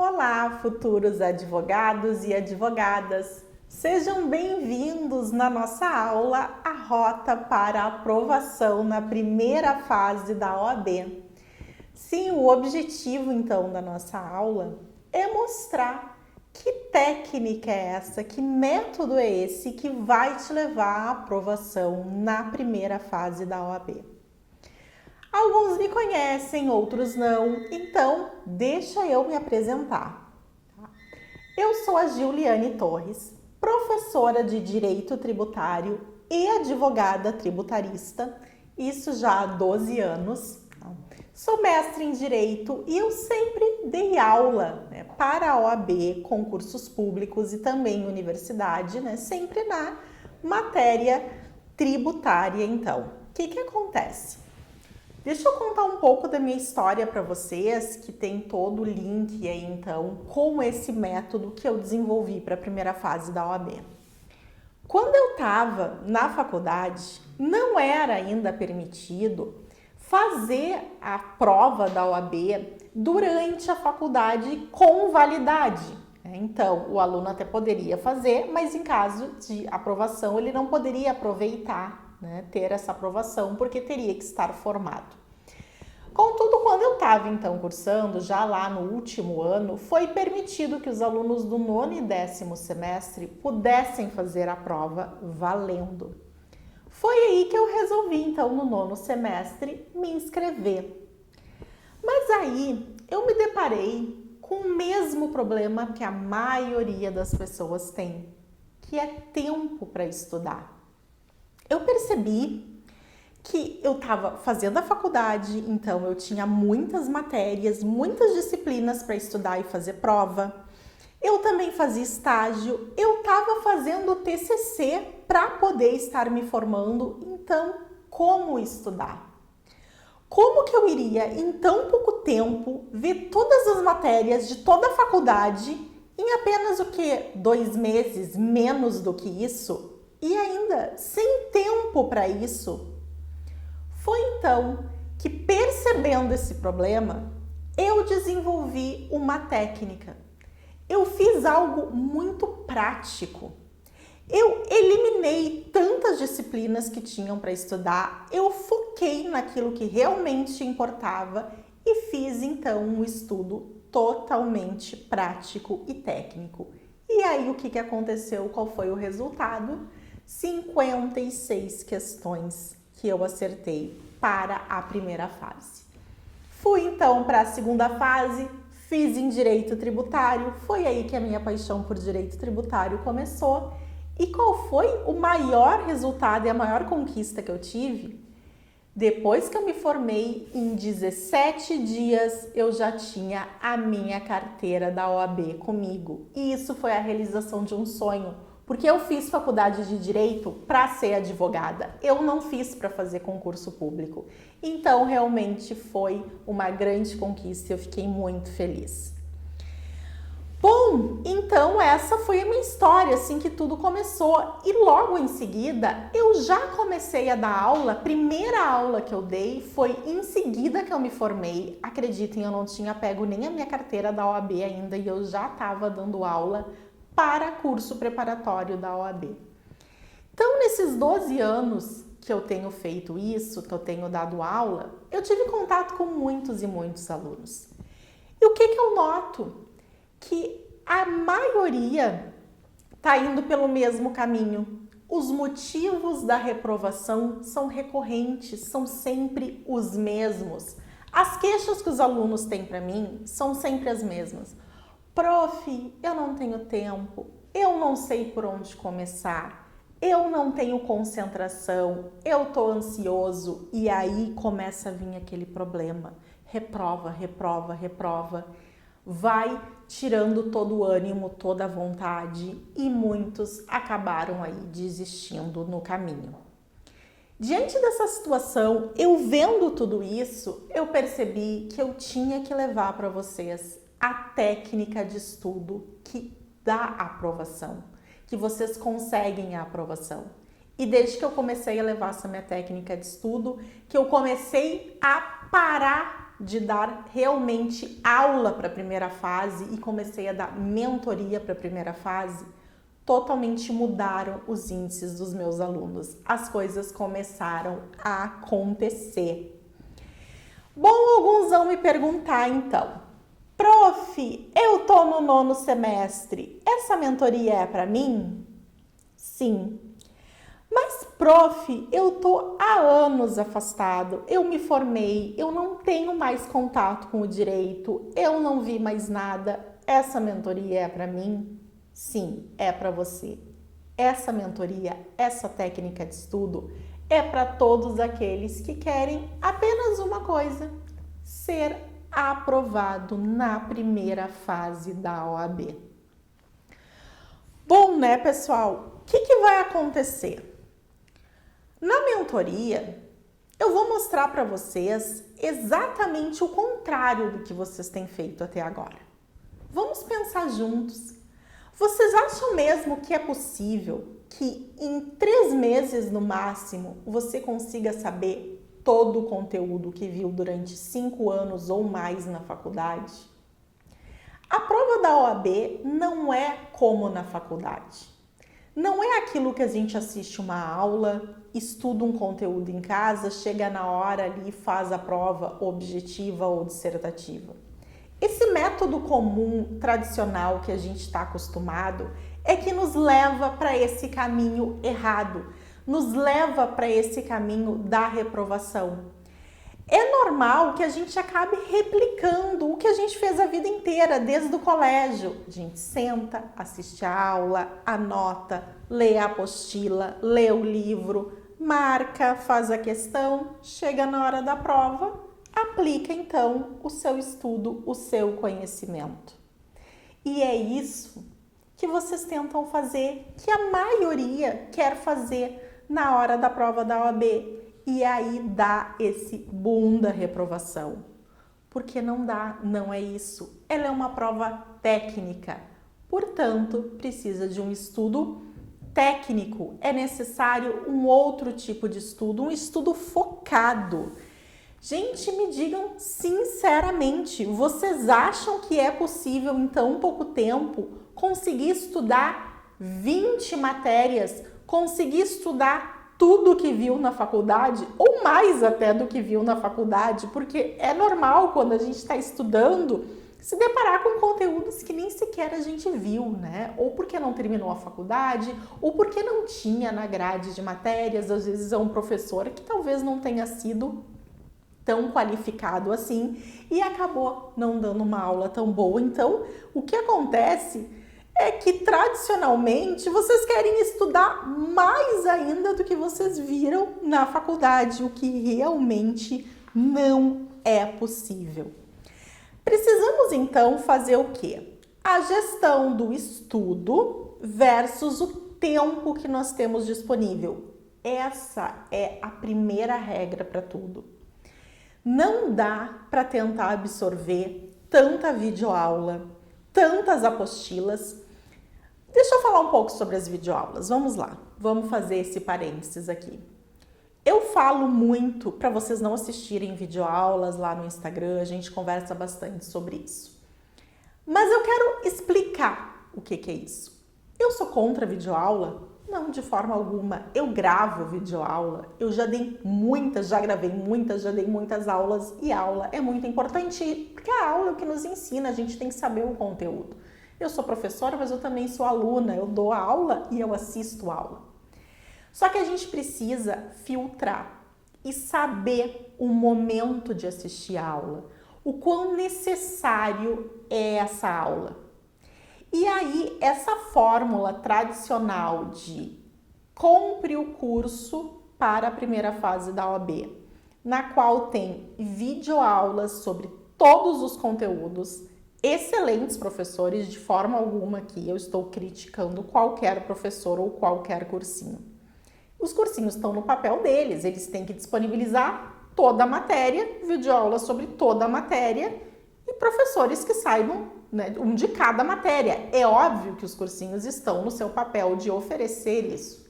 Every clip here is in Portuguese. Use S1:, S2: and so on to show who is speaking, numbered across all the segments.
S1: Olá, futuros advogados e advogadas! Sejam bem-vindos na nossa aula A Rota para a Aprovação na primeira fase da OAB. Sim, o objetivo então da nossa aula é mostrar que técnica é essa, que método é esse que vai te levar à aprovação na primeira fase da OAB. Alguns me conhecem, outros não, então deixa eu me apresentar. Eu sou a Giuliane Torres, professora de Direito Tributário e advogada tributarista, isso já há 12 anos. Sou mestre em Direito e eu sempre dei aula para a OAB, concursos públicos e também universidade, sempre na matéria tributária. Então, o que acontece? Deixa eu contar um pouco da minha história para vocês, que tem todo o link aí então com esse método que eu desenvolvi para a primeira fase da OAB. Quando eu estava na faculdade, não era ainda permitido fazer a prova da OAB durante a faculdade com validade. Então, o aluno até poderia fazer, mas em caso de aprovação ele não poderia aproveitar, ter essa aprovação, porque teria que estar formado. Contudo, quando eu estava então cursando, já lá no último ano, foi permitido que os alunos do 9º e 10º semestre pudessem fazer a prova valendo. Foi aí que eu resolvi então no 9º semestre me inscrever. Mas aí eu me deparei com o mesmo problema que a maioria das pessoas tem, que é tempo para estudar. Eu percebi que eu estava fazendo a faculdade, então eu tinha muitas matérias, muitas disciplinas para estudar e fazer prova. Eu também fazia estágio, eu estava fazendo TCC para poder estar me formando, então como estudar? Como que eu iria em tão pouco tempo ver todas as matérias de toda a faculdade em apenas 2 meses, menos do que isso? E ainda sem tempo para isso. Foi então que, percebendo esse problema, eu desenvolvi uma técnica. Eu fiz algo muito prático. Eu eliminei tantas disciplinas que tinham para estudar, eu foquei naquilo que realmente importava e fiz então um estudo totalmente prático e técnico. E aí o que aconteceu? Qual foi o resultado? 56 questões que eu acertei para a primeira fase. Fui então para a segunda fase, fiz em Direito Tributário, foi aí que a minha paixão por Direito Tributário começou. E qual foi o maior resultado e a maior conquista que eu tive? Depois que eu me formei, em 17 dias eu já tinha a minha carteira da OAB comigo. E isso foi a realização de um sonho. Porque eu fiz faculdade de Direito para ser advogada, eu não fiz para fazer concurso público. Então, realmente foi uma grande conquista e eu fiquei muito feliz. Bom, então essa foi a minha história, assim que tudo começou. E logo em seguida, eu já comecei a dar aula. A primeira aula que eu dei foi em seguida que eu me formei. Acreditem, eu não tinha pego nem a minha carteira da OAB ainda e eu já estava dando aula para curso preparatório da OAB. Então, nesses 12 anos que eu tenho feito isso, que eu tenho dado aula, eu tive contato com muitos e muitos alunos. E o que eu noto? Que a maioria está indo pelo mesmo caminho. Os motivos da reprovação são recorrentes, são sempre os mesmos. As queixas que os alunos têm para mim são sempre as mesmas. Prof, eu não tenho tempo, eu não sei por onde começar, eu não tenho concentração, eu tô ansioso e aí começa a vir aquele problema. Reprova, reprova, reprova. Vai tirando todo o ânimo, toda a vontade e muitos acabaram aí desistindo no caminho. Diante dessa situação, eu vendo tudo isso, eu percebi que eu tinha que levar para vocês a técnica de estudo que dá a aprovação, que vocês conseguem a aprovação. E desde que eu comecei a levar essa minha técnica de estudo, que eu comecei a parar de dar realmente aula para a primeira fase e comecei a dar mentoria para a primeira fase, totalmente mudaram os índices dos meus alunos. As coisas começaram a acontecer. Bom, alguns vão me perguntar então, prof, eu tô no 9º semestre, essa mentoria é para mim? Sim. Mas, prof, eu tô há anos afastado, eu me formei, eu não tenho mais contato com o direito, eu não vi mais nada, essa mentoria é para mim? Sim, é para você. Essa mentoria, essa técnica de estudo é para todos aqueles que querem apenas uma coisa: ser aprovado na primeira fase da OAB. Bom, né, pessoal? O que vai acontecer? Na mentoria, eu vou mostrar para vocês exatamente o contrário do que vocês têm feito até agora. Vamos pensar juntos. Vocês acham mesmo que é possível que em 3 meses no máximo você consiga saber todo o conteúdo que viu durante 5 anos ou mais na faculdade? A prova da OAB não é como na faculdade. Não é aquilo que a gente assiste uma aula, estuda um conteúdo em casa, chega na hora ali e faz a prova objetiva ou dissertativa. Esse método comum, tradicional que a gente está acostumado é que nos leva para esse caminho errado, nos leva para esse caminho da reprovação. É normal que a gente acabe replicando o que a gente fez a vida inteira, desde o colégio. A gente senta, assiste a aula, anota, lê a apostila, lê o livro, marca, faz a questão, chega na hora da prova, aplica então o seu estudo, o seu conhecimento. E é isso que vocês tentam fazer, que a maioria quer fazer na hora da prova da OAB. E aí dá esse boom da reprovação. Porque não dá, não é isso. Ela é uma prova técnica. Portanto, precisa de um estudo técnico. É necessário um outro tipo de estudo, um estudo focado. Gente, me digam sinceramente, vocês acham que é possível em tão pouco tempo conseguir estudar 20 matérias, conseguir estudar tudo que viu na faculdade, ou mais até do que viu na faculdade, porque é normal quando a gente está estudando se deparar com conteúdos que nem sequer a gente viu, né? Ou porque não terminou a faculdade, ou porque não tinha na grade de matérias, às vezes é um professor que talvez não tenha sido tão qualificado assim e acabou não dando uma aula tão boa. Então, o que acontece é que tradicionalmente vocês querem estudar mais ainda do que vocês viram na faculdade, o que realmente não é possível. Precisamos então fazer o quê? A gestão do estudo versus o tempo que nós temos disponível. Essa é a primeira regra para tudo. Não dá para tentar absorver tanta videoaula, tantas apostilas. Deixa eu falar um pouco sobre as videoaulas. Vamos lá, vamos fazer esse parênteses aqui. Eu falo muito para vocês não assistirem videoaulas lá no Instagram, a gente conversa bastante sobre isso. Mas eu quero explicar o que é isso. Eu sou contra a videoaula? Não, de forma alguma. Eu gravo videoaula, eu já dei muitas, já gravei muitas, já dei muitas aulas e aula é muito importante porque a aula é o que nos ensina, a gente tem que saber o conteúdo. Eu sou professora, mas eu também sou aluna, eu dou aula e eu assisto aula. Só que a gente precisa filtrar e saber o momento de assistir a aula, o quão necessário é essa aula. E aí, essa fórmula tradicional de compre o curso para a primeira fase da OAB, na qual tem videoaulas sobre todos os conteúdos, excelentes professores, de forma alguma aqui eu estou criticando qualquer professor ou qualquer cursinho. Os cursinhos estão no papel deles, eles têm que disponibilizar toda a matéria, videoaulas sobre toda a matéria e professores que saibam, né, um de cada matéria. É óbvio que os cursinhos estão no seu papel de oferecer isso.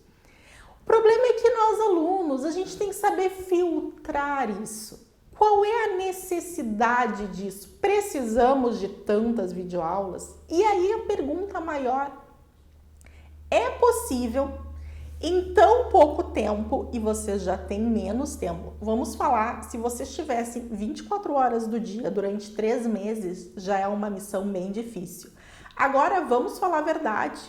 S1: O problema é que nós, alunos, a gente tem que saber filtrar isso. Qual é a necessidade disso? Precisamos de tantas videoaulas? E aí a pergunta maior: é possível em tão pouco tempo, e você já tem menos tempo? Vamos falar, se vocês tivessem 24 horas do dia durante 3 meses, já é uma missão bem difícil. Agora vamos falar a verdade.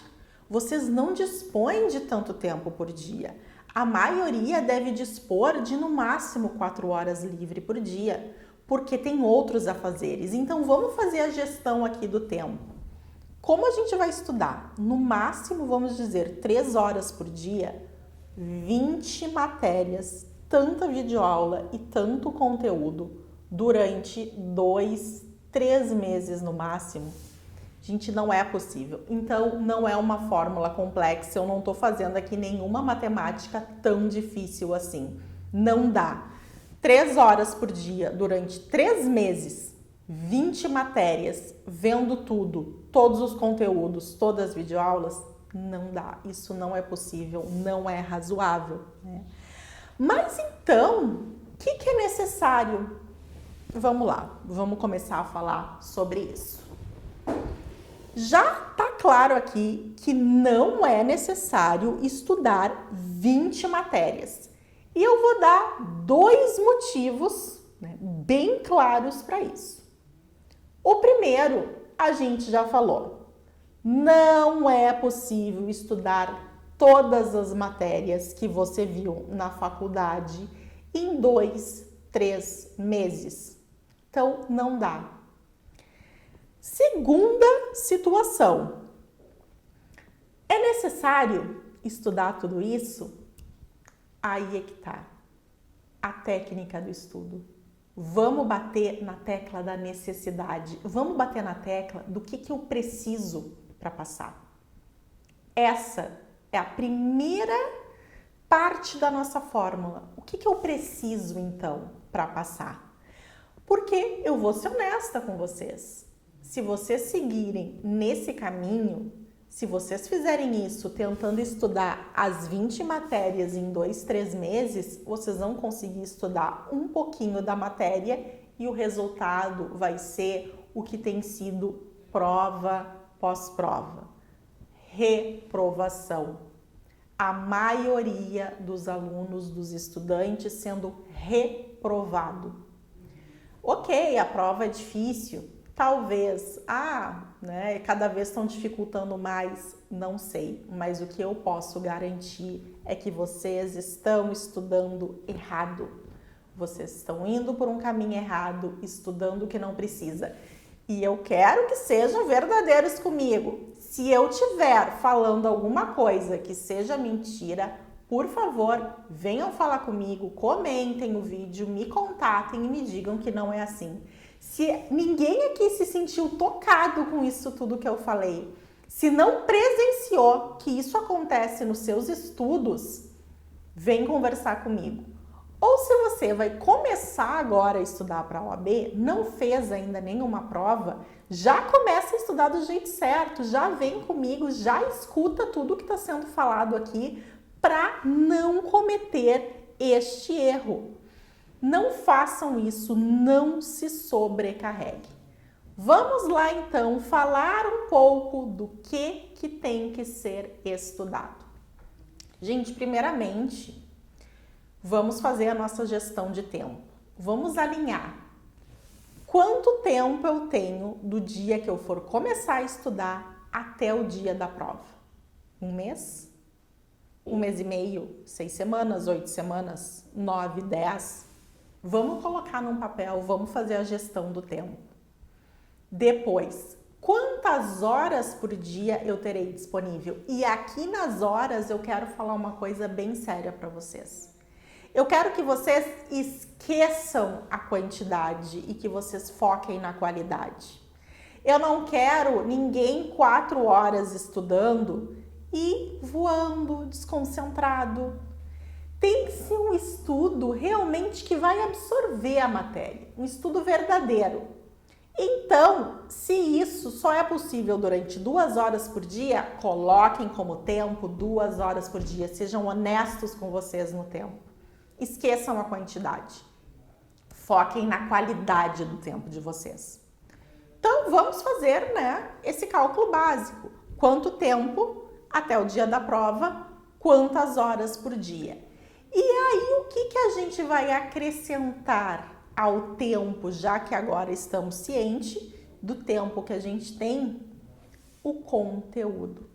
S1: Vocês não dispõem de tanto tempo por dia. A maioria deve dispor de no máximo 4 horas livre por dia, porque tem outros afazeres. Então vamos fazer a gestão aqui do tempo. Como a gente vai estudar? No máximo, vamos dizer, 3 horas por dia, 20 matérias, tanta videoaula e tanto conteúdo durante 2, 3 meses no máximo. Gente, não é possível. Então, não é uma fórmula complexa. Eu não estou fazendo aqui nenhuma matemática tão difícil assim. Não dá. 3 horas por dia durante 3 meses, 20 matérias, vendo tudo, todos os conteúdos, todas as videoaulas, não dá. Isso não é possível, não é razoável, né? Mas então, o que é necessário? Vamos lá, vamos começar a falar sobre isso. Já tá claro aqui que não é necessário estudar 20 matérias. E eu vou dar 2 motivos, né, bem claros para isso. O primeiro, a gente já falou. Não é possível estudar todas as matérias que você viu na faculdade em 2, 3 meses. Então, não dá. Segunda situação. É necessário estudar tudo isso? Aí é que tá. A técnica do estudo. Vamos bater na tecla da necessidade. Vamos bater na tecla do que eu preciso para passar. Essa é a primeira parte da nossa fórmula. O que eu preciso, então, para passar? Porque eu vou ser honesta com vocês. Se vocês seguirem nesse caminho, se vocês fizerem isso tentando estudar as 20 matérias em 2, 3 meses, vocês vão conseguir estudar um pouquinho da matéria e o resultado vai ser o que tem sido prova pós-prova. Reprovação. A maioria dos alunos, dos estudantes sendo reprovado. Ok, a prova é difícil. Talvez, cada vez estão dificultando mais, não sei, mas o que eu posso garantir é que vocês estão estudando errado. Vocês estão indo por um caminho errado, estudando o que não precisa. E eu quero que sejam verdadeiros comigo. Se eu estiver falando alguma coisa que seja mentira, por favor, venham falar comigo, comentem o vídeo, me contatem e me digam que não é assim. Se ninguém aqui se sentiu tocado com isso tudo que eu falei, se não presenciou que isso acontece nos seus estudos, vem conversar comigo. Ou se você vai começar agora a estudar para a OAB, não fez ainda nenhuma prova, já começa a estudar do jeito certo, já vem comigo, já escuta tudo que está sendo falado aqui para não cometer este erro. Não façam isso, não se sobrecarregue. Vamos lá então falar um pouco do que tem que ser estudado. Gente, primeiramente, vamos fazer a nossa gestão de tempo. Vamos alinhar. Quanto tempo eu tenho do dia que eu for começar a estudar até o dia da prova? 1 mês? 1 mês e meio? 6 semanas? 8 semanas? 9, 10? Vamos colocar num papel, vamos fazer a gestão do tempo. Depois, quantas horas por dia eu terei disponível? E aqui nas horas eu quero falar uma coisa bem séria para vocês. Eu quero que vocês esqueçam a quantidade e que vocês foquem na qualidade. Eu não quero ninguém 4 horas estudando e voando, desconcentrado. Tem que ser um estudo realmente que vai absorver a matéria, um estudo verdadeiro. Então, se isso só é possível durante 2 horas por dia, coloquem como tempo 2 horas por dia, sejam honestos com vocês no tempo. Esqueçam a quantidade. Foquem na qualidade do tempo de vocês. Então, vamos fazer, esse cálculo básico. Quanto tempo até o dia da prova? Quantas horas por dia? E aí, o que a gente vai acrescentar ao tempo, já que agora estamos cientes do tempo que a gente tem? O conteúdo.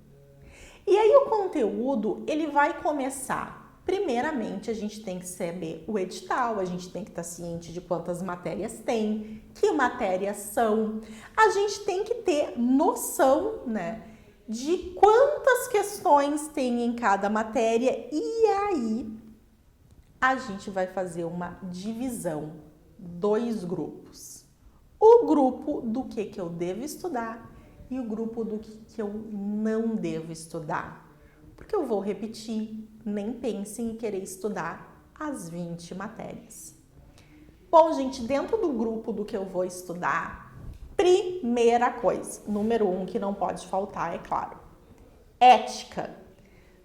S1: E aí, o conteúdo, ele vai começar. Primeiramente, a gente tem que saber o edital, a gente tem que estar ciente de quantas matérias tem, que matérias são. A gente tem que ter noção, de quantas questões tem em cada matéria e aí a gente vai fazer uma divisão, 2 grupos. O grupo do que eu devo estudar e o grupo do que eu não devo estudar. Porque eu vou repetir, nem pensem em querer estudar as 20 matérias. Bom, gente, dentro do grupo do que eu vou estudar, primeira coisa, número 1 que não pode faltar, é claro, ética.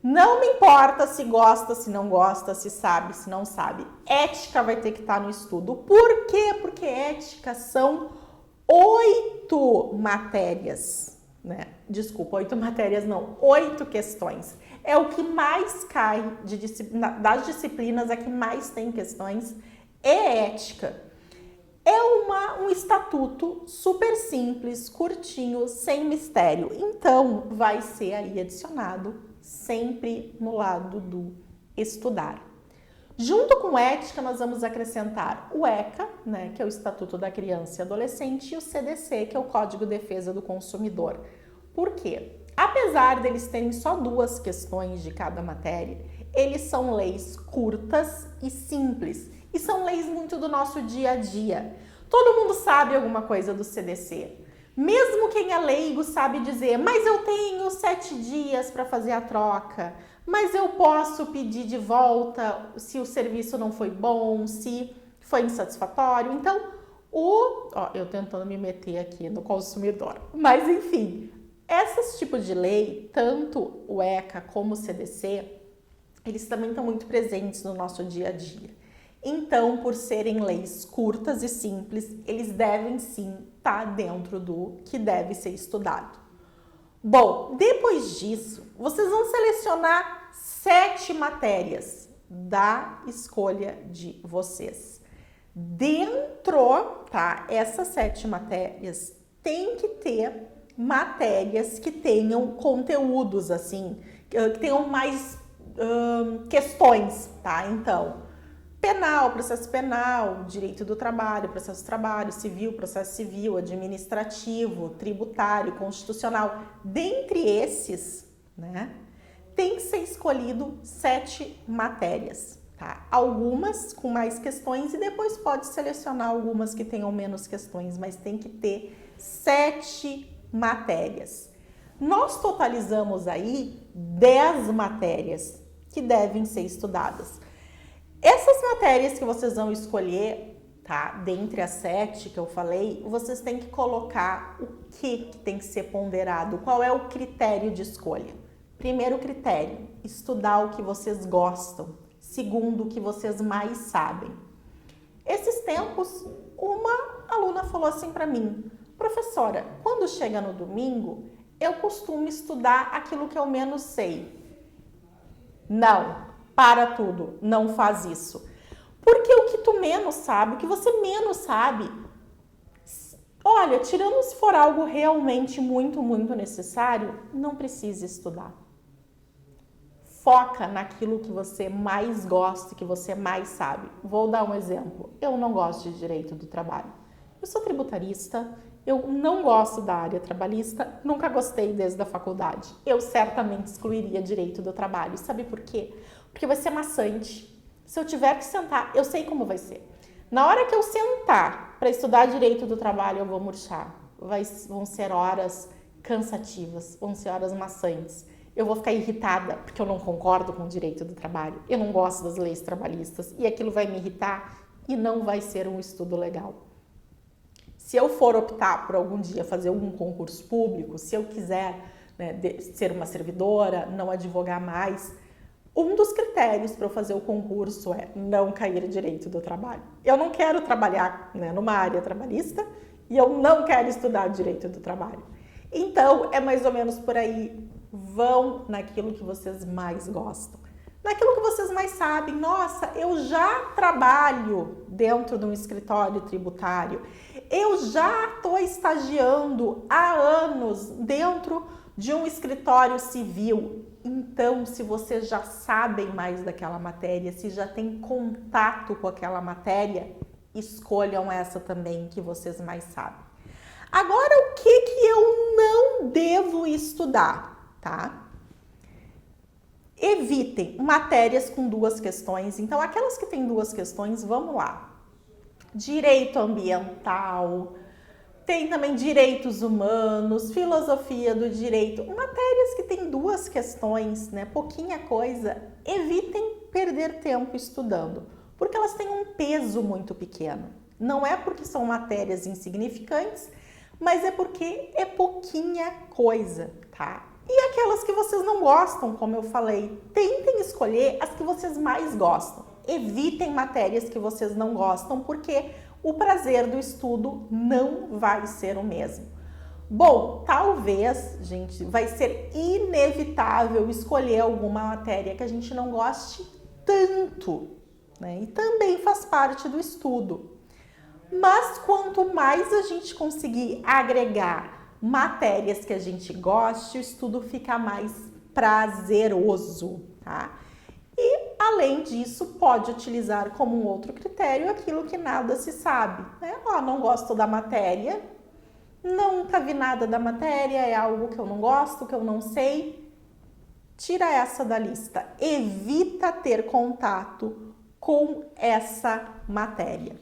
S1: Não me importa se gosta, se não gosta, se sabe, se não sabe. Ética vai ter que estar no estudo. Por quê? Porque ética são 8 matérias, Desculpa, 8 matérias não, 8 questões. É o que mais cai das disciplinas, a que mais tem questões é ética. É um estatuto super simples, curtinho, sem mistério. Então, vai ser aí adicionado sempre no lado do estudar. Junto com ética, nós vamos acrescentar o ECA, que é o Estatuto da Criança e Adolescente, e o CDC, que é o Código de Defesa do Consumidor. Por quê? Apesar deles terem só 2 questões de cada matéria, eles são leis curtas e simples. E são leis muito do nosso dia a dia. Todo mundo sabe alguma coisa do CDC. Mesmo quem é leigo sabe dizer, mas eu tenho 7 dias para fazer a troca. Mas eu posso pedir de volta se o serviço não foi bom, se foi insatisfatório. Então, eu tentando me meter aqui no consumidor. Mas, enfim, esses tipos de lei, tanto o ECA como o CDC, eles também estão muito presentes no nosso dia a dia. Então, por serem leis curtas e simples, eles devem sim estar dentro do que deve ser estudado. Bom, depois disso, vocês vão selecionar 7 matérias da escolha de vocês. Dentro, essas 7 matérias tem que ter matérias que tenham conteúdos, assim, que tenham mais questões, Então, penal, processo penal, direito do trabalho, processo do trabalho, civil, processo civil, administrativo, tributário, constitucional. Dentre esses, tem que ser escolhido 7 matérias, Algumas com mais questões e depois pode selecionar algumas que tenham menos questões, mas tem que ter 7 matérias. Nós totalizamos aí 10 matérias que devem ser estudadas. Essas matérias que vocês vão escolher, dentre as 7 que eu falei, vocês têm que colocar o que tem que ser ponderado, qual é o critério de escolha. Primeiro critério, estudar o que vocês gostam. Segundo, o que vocês mais sabem. Esses tempos, uma aluna falou assim para mim, professora, quando chega no domingo, eu costumo estudar aquilo que eu menos sei. Não. Para tudo, não faz isso. Porque o que tu menos sabe, o que você menos sabe, olha, tirando se for algo realmente muito, muito necessário, não precisa estudar. Foca naquilo que você mais gosta, que você mais sabe. Vou dar um exemplo. Eu não gosto de direito do trabalho. Eu sou tributarista, eu não gosto da área trabalhista, nunca gostei desde a faculdade. Eu certamente excluiria direito do trabalho. Sabe por quê? Porque vai ser maçante. Se eu tiver que sentar, eu sei como vai ser. Na hora que eu sentar para estudar direito do trabalho, eu vou murchar. Vão ser horas cansativas, vão ser horas maçantes. Eu vou ficar irritada porque eu não concordo com o direito do trabalho. Eu não gosto das leis trabalhistas e aquilo vai me irritar e não vai ser um estudo legal. Se eu for optar por algum dia fazer algum concurso público, se eu quiser ser uma servidora, não advogar mais, Um dos critérios para eu fazer o concurso é não cair direito do trabalho. Eu não quero trabalhar, né, numa área trabalhista e eu não quero estudar direito do trabalho. Então, é mais ou menos por aí. Vão naquilo que vocês mais gostam. Naquilo que vocês mais sabem. Nossa, eu já trabalho dentro de um escritório tributário. Eu já estou estagiando há anos dentro de um escritório civil. Então, se vocês já sabem mais daquela matéria, se já têm contato com aquela matéria, escolham essa também que vocês mais sabem. Agora, o que eu não devo estudar, tá? Evitem matérias com 2 questões. Então, aquelas que têm 2 questões, vamos lá. Direito ambiental, tem também direitos humanos, filosofia do direito. Matérias que têm 2 questões, né? Pouquinha coisa. Evitem perder tempo estudando, porque elas têm um peso muito pequeno. Não é porque são matérias insignificantes, mas é porque é pouquinha coisa, tá? E aquelas que vocês não gostam, como eu falei, tentem escolher as que vocês mais gostam. Evitem matérias que vocês não gostam, porque o prazer do estudo não vai ser o mesmo. Bom, talvez, gente, vai ser inevitável escolher alguma matéria que a gente não goste tanto, né? E também faz parte do estudo. Mas quanto mais a gente conseguir agregar matérias que a gente goste, o estudo fica mais prazeroso, tá? E, além disso, pode utilizar como um outro critério aquilo que nada se sabe, né? Não gosto da matéria, nunca vi nada da matéria, é algo que eu não gosto, que eu não sei. Tira essa da lista. Evita ter contato com essa matéria.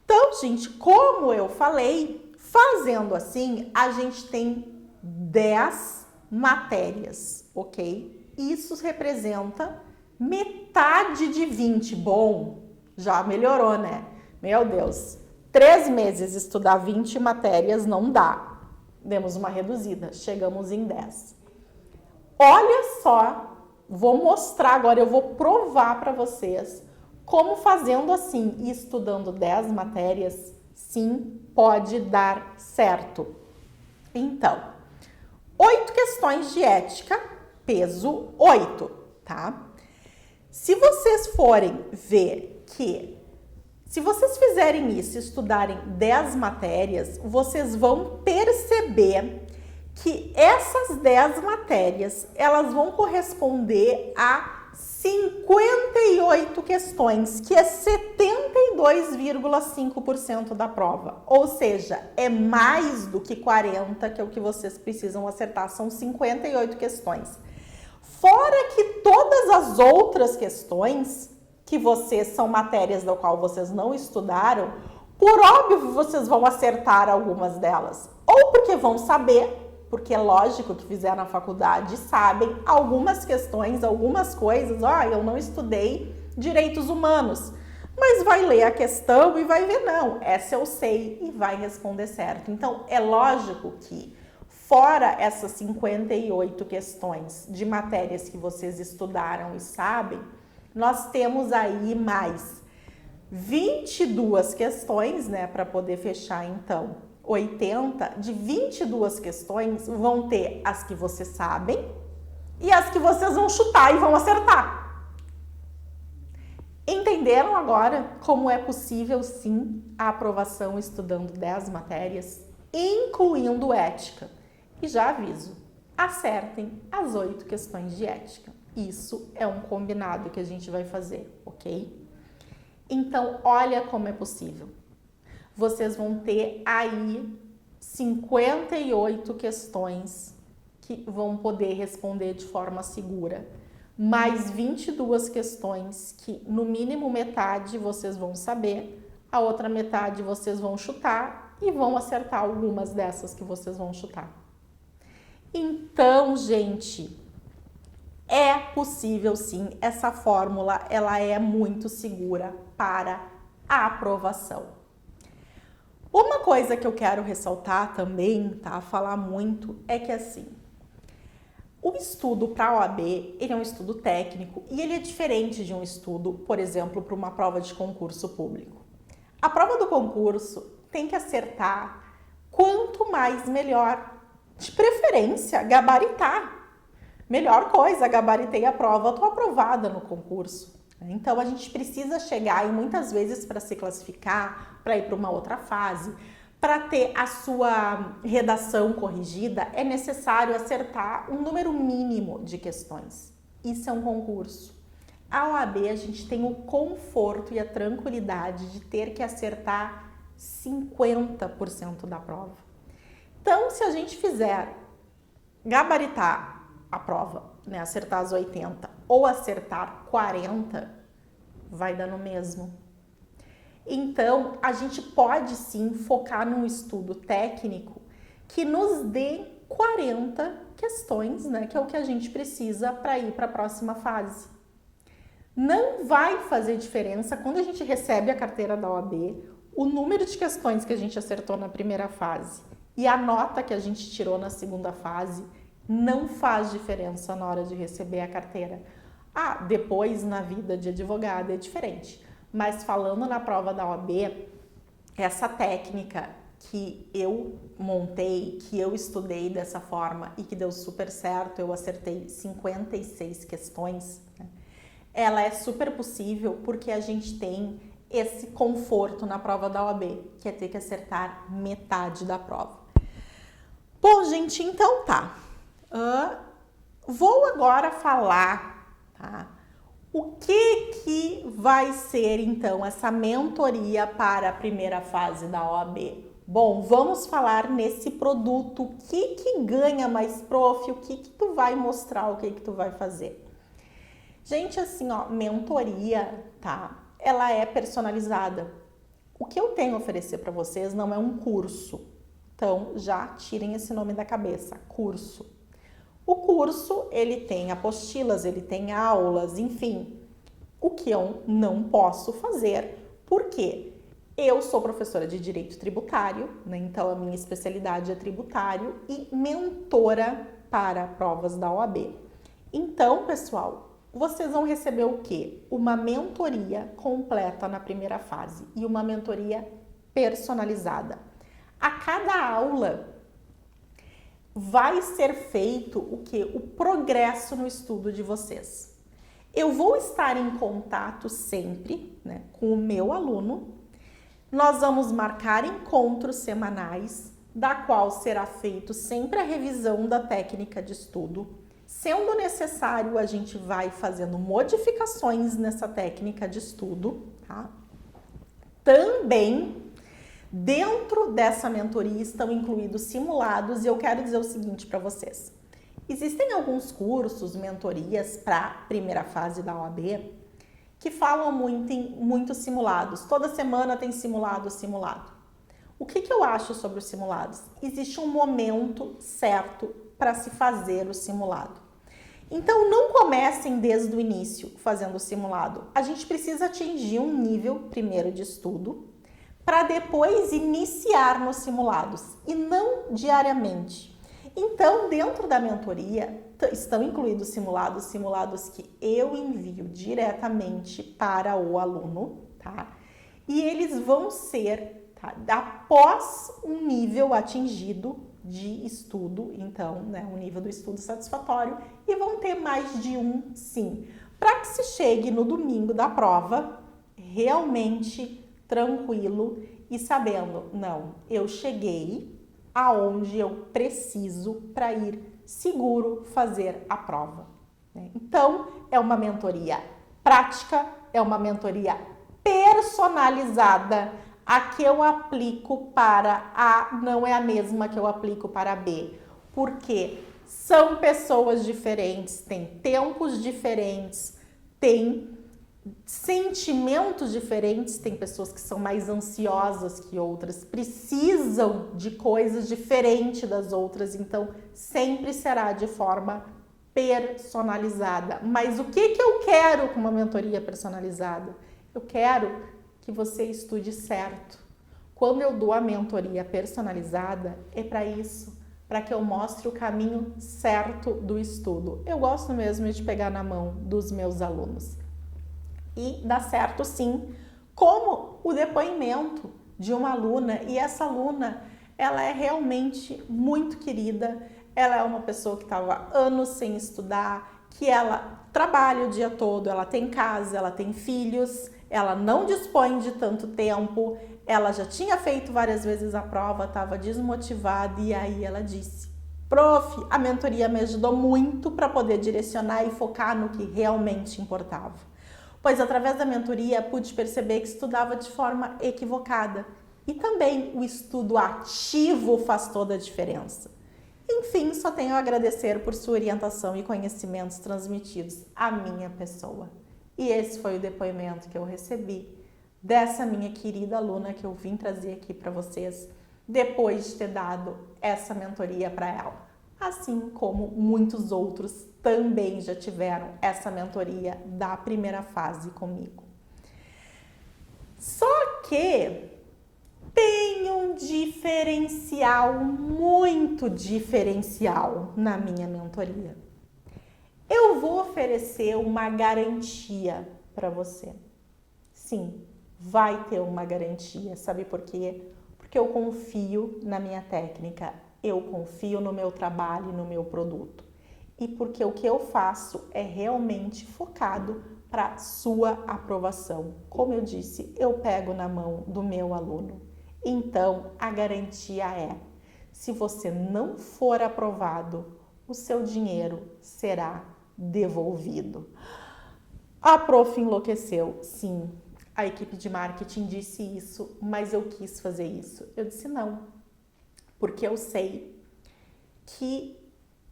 S1: Então, gente, como eu falei, fazendo assim, a gente tem 10 matérias, ok? Isso representa metade de 20. Bom, já melhorou, né? Meu Deus, 3 meses estudar 20 matérias não dá. Demos uma reduzida, chegamos em 10. Olha só, vou mostrar agora, eu vou provar para vocês como fazendo assim e estudando 10 matérias, sim, pode dar certo. Então, 8 questões de ética, peso 8, tá? Se vocês forem ver que, se vocês fizerem isso, estudarem 10 matérias, vocês vão perceber que essas 10 matérias, elas vão corresponder a 58 questões, que é 72,5% da prova. Ou seja, é mais do que 40, que é o que vocês precisam acertar, são 58 questões. Fora que todas as outras questões, que vocês são matérias da qual vocês não estudaram, por óbvio vocês vão acertar algumas delas. Ou porque vão saber, porque é lógico que fizeram na faculdade, sabem algumas questões, algumas coisas. Eu não estudei direitos humanos, mas vai ler a questão e vai ver, não, essa eu sei, e vai responder certo. Então, é lógico que, fora essas 58 questões de matérias que vocês estudaram e sabem, nós temos aí mais 22 questões, né, para poder fechar, então, 80, de 22 questões, vão ter as que vocês sabem e as que vocês vão chutar e vão acertar. Entenderam agora como é possível, sim, a aprovação estudando 10 matérias, incluindo ética? E já aviso, acertem as 8 questões de ética. Isso é um combinado que a gente vai fazer, ok? Então, olha como é possível. Vocês vão ter aí 58 questões que vão poder responder de forma segura. Mais 22 questões que, no mínimo, metade vocês vão saber, a outra metade vocês vão chutar e vão acertar algumas dessas que vocês vão chutar. Então, gente, é possível sim, essa fórmula ela é muito segura para a aprovação. Uma coisa que eu quero ressaltar também, tá? Falar muito, é que assim, O estudo para a OAB, ele é um estudo técnico e ele é diferente de um estudo, por exemplo, para uma prova de concurso público. A prova do concurso tem que acertar quanto mais melhor. De preferência, gabaritar. Melhor coisa, gabaritei a prova, estou aprovada no concurso. Então, a gente precisa chegar, e muitas vezes para se classificar, para ir para uma outra fase, para ter a sua redação corrigida, é necessário acertar um número mínimo de questões. Isso é um concurso. A OAB, a gente tem o conforto e a tranquilidade de ter que acertar 50% da prova. Então, se a gente fizer gabaritar a prova, né, acertar as 80 ou acertar 40, vai dar no mesmo. Então, a gente pode sim focar num estudo técnico que nos dê 40 questões, né, que é o que a gente precisa para ir para a próxima fase. Não vai fazer diferença quando a gente recebe a carteira da OAB, o número de questões que a gente acertou na primeira fase e a nota que a gente tirou na segunda fase, não faz diferença na hora de receber a carteira. Depois na vida de advogado é diferente. Mas falando na prova da OAB, essa técnica que eu montei, que eu estudei dessa forma e que deu super certo, eu acertei 56 questões, né? Ela é super possível porque a gente tem esse conforto na prova da OAB, que é ter que acertar metade da prova. Bom, gente, então tá. Vou agora falar, tá? O que vai ser, então, essa mentoria para a primeira fase da OAB? Bom, vamos falar nesse produto. O que ganha mais, prof? O que tu vai mostrar? O que tu vai fazer? Gente, assim, ó, mentoria, tá? Ela é personalizada. O que eu tenho a oferecer para vocês não é um curso. Então, já tirem esse nome da cabeça, curso. O curso, ele tem apostilas, ele tem aulas, enfim. O que eu não posso fazer, porque eu sou professora de Direito Tributário, né? Então a minha especialidade é tributário e mentora para provas da OAB. Então, pessoal, vocês vão receber o quê? Uma mentoria completa na primeira fase e uma mentoria personalizada. A cada aula vai ser feito o quê? O progresso no estudo de vocês. Eu vou estar em contato sempre, né, com o meu aluno. Nós vamos marcar encontros semanais, da qual será feito sempre a revisão da técnica de estudo. Sendo necessário, a gente vai fazendo modificações nessa técnica de estudo, tá? Também, dentro dessa mentoria estão incluídos simulados e eu quero dizer o seguinte para vocês. Existem alguns cursos, mentorias para a primeira fase da OAB que falam muito em muitos simulados. Toda semana tem simulado. O que eu acho sobre os simulados? Existe um momento certo para se fazer o simulado. Então, não comecem desde o início fazendo o simulado. A gente precisa atingir um nível primeiro de estudo para depois iniciar nos simulados e não diariamente. Então, dentro da mentoria estão incluídos simulados que eu envio diretamente para o aluno, tá? E eles vão ser, tá, após um nível atingido de estudo, então, né, um nível do estudo satisfatório, e vão ter mais de um sim, para que se chegue no domingo da prova realmente tranquilo e sabendo, não, eu cheguei aonde eu preciso para ir seguro fazer a prova, né? Então, é uma mentoria prática, é uma mentoria personalizada. A que eu aplico para A não é a mesma que eu aplico para B, porque são pessoas diferentes, têm tempos diferentes, têm sentimentos diferentes, tem pessoas que são mais ansiosas que outras, precisam de coisas diferentes das outras, então sempre será de forma personalizada. Mas o que eu quero com uma mentoria personalizada? Eu quero que você estude certo. Quando eu dou a mentoria personalizada, é para isso, para que eu mostre o caminho certo do estudo. Eu gosto mesmo de pegar na mão dos meus alunos. E dá certo sim, como o depoimento de uma aluna, e essa aluna, ela é realmente muito querida, ela é uma pessoa que estava anos sem estudar, que ela trabalha o dia todo, ela tem casa, ela tem filhos, ela não dispõe de tanto tempo, ela já tinha feito várias vezes a prova, estava desmotivada e aí ela disse: Prof, a mentoria me ajudou muito para poder direcionar e focar no que realmente importava. Pois através da mentoria pude perceber que estudava de forma equivocada e também o estudo ativo faz toda a diferença. Enfim, só tenho a agradecer por sua orientação e conhecimentos transmitidos à minha pessoa. E esse foi o depoimento que eu recebi dessa minha querida aluna que eu vim trazer aqui para vocês depois de ter dado essa mentoria para ela. Assim como muitos outros também já tiveram essa mentoria da primeira fase comigo. Só que tem um diferencial, muito diferencial na minha mentoria. Eu vou oferecer uma garantia para você. Sim, vai ter uma garantia. Sabe por quê? Porque eu confio na minha técnica, eu confio no meu trabalho e no meu produto. E porque o que eu faço é realmente focado para sua aprovação. Como eu disse, eu pego na mão do meu aluno. Então, a garantia é: se você não for aprovado, o seu dinheiro será devolvido. A prof enlouqueceu. Sim, a equipe de marketing disse isso, mas eu quis fazer isso. Eu disse não, porque eu sei que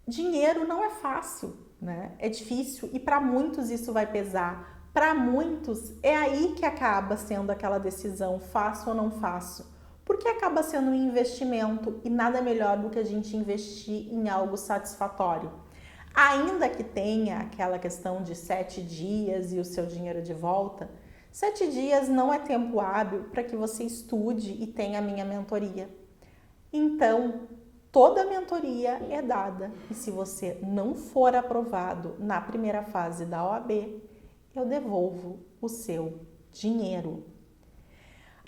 S1: dinheiro não é fácil, né? É difícil e para muitos isso vai pesar. Para muitos é aí que acaba sendo aquela decisão, faço ou não faço. Porque acaba sendo um investimento e nada melhor do que a gente investir em algo satisfatório. Ainda que tenha aquela questão de 7 dias e o seu dinheiro de volta, 7 dias não é tempo hábil para que você estude e tenha a minha mentoria. Então, toda a mentoria é dada e se você não for aprovado na primeira fase da OAB, eu devolvo o seu dinheiro.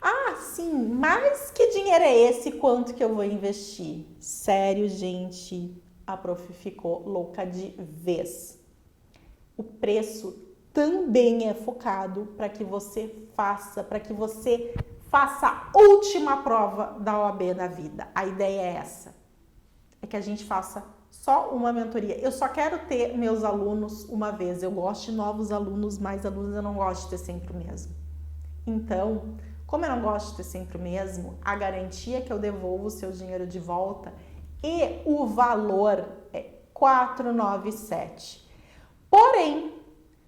S1: Ah, sim, mas que dinheiro é esse? Quanto que eu vou investir? Sério, gente, a prof ficou louca de vez. O preço também é focado para que você faça a última prova da OAB da vida. A ideia é essa, é que a gente faça só uma mentoria. Eu só quero ter meus alunos uma vez. Eu gosto de novos alunos, mais alunos eu não gosto de ter sempre o mesmo. Então, como eu não gosto de ter sempre o mesmo, a garantia é que eu devolvo o seu dinheiro de volta e o valor é 497. Porém,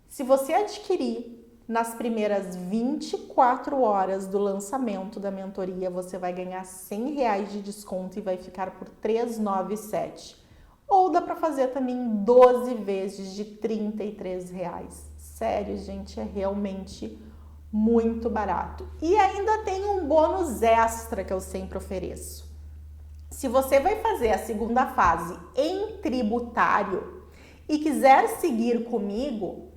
S1: se você adquirir nas primeiras 24 horas do lançamento da mentoria, você vai ganhar R$100 de desconto e vai ficar por 397. Ou dá para fazer também 12 vezes de R$33. Sério, gente, é realmente muito barato. E ainda tem um bônus extra que eu sempre ofereço. Se você vai fazer a segunda fase em tributário e quiser seguir comigo,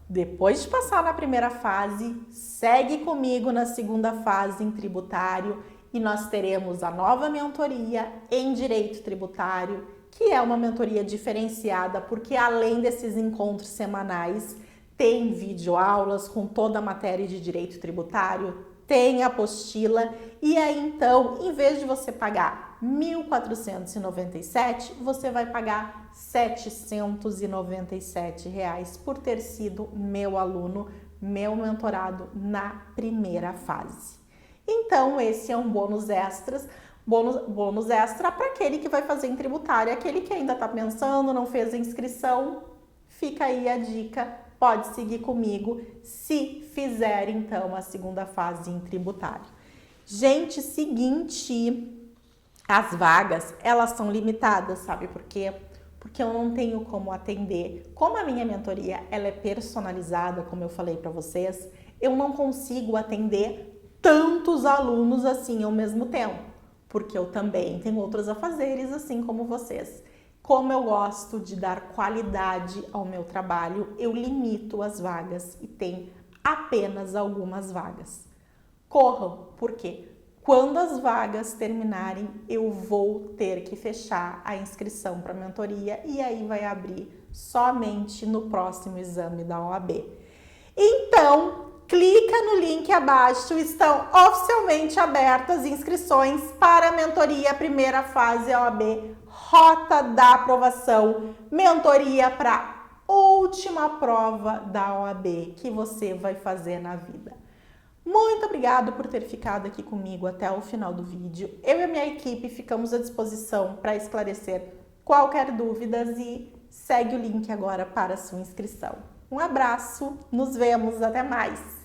S1: depois de passar na primeira fase, segue comigo na segunda fase em tributário e nós teremos a nova mentoria em direito tributário, que é uma mentoria diferenciada, porque além desses encontros semanais, tem videoaulas com toda a matéria de direito tributário, tem apostila e aí então, em vez de você pagar R$1.497, você vai pagar R$797 por ter sido meu aluno, meu mentorado na primeira fase. Então, esse é um bônus extra para aquele que vai fazer em tributário, aquele que ainda está pensando, não fez a inscrição, fica aí a dica. Pode seguir comigo se fizer, então, a segunda fase em tributário. Gente, seguinte, as vagas, elas são limitadas, sabe por quê? Porque eu não tenho como atender. Como a minha mentoria, ela é personalizada, como eu falei para vocês, eu não consigo atender tantos alunos assim ao mesmo tempo. porque eu também tenho outros afazeres, assim como vocês. Como eu gosto de dar qualidade ao meu trabalho, eu limito as vagas e tem apenas algumas vagas. Corram, porque quando as vagas terminarem, eu vou ter que fechar a inscrição para a mentoria e aí vai abrir somente no próximo exame da OAB. Então, clica no link abaixo, estão oficialmente abertas inscrições para a mentoria primeira fase OAB, Rota da Aprovação, mentoria para última prova da OAB que você vai fazer na vida. Muito obrigado por ter ficado aqui comigo até o final do vídeo. Eu e a minha equipe ficamos à disposição para esclarecer qualquer dúvida e segue o link agora para a sua inscrição. Um abraço, nos vemos, até mais!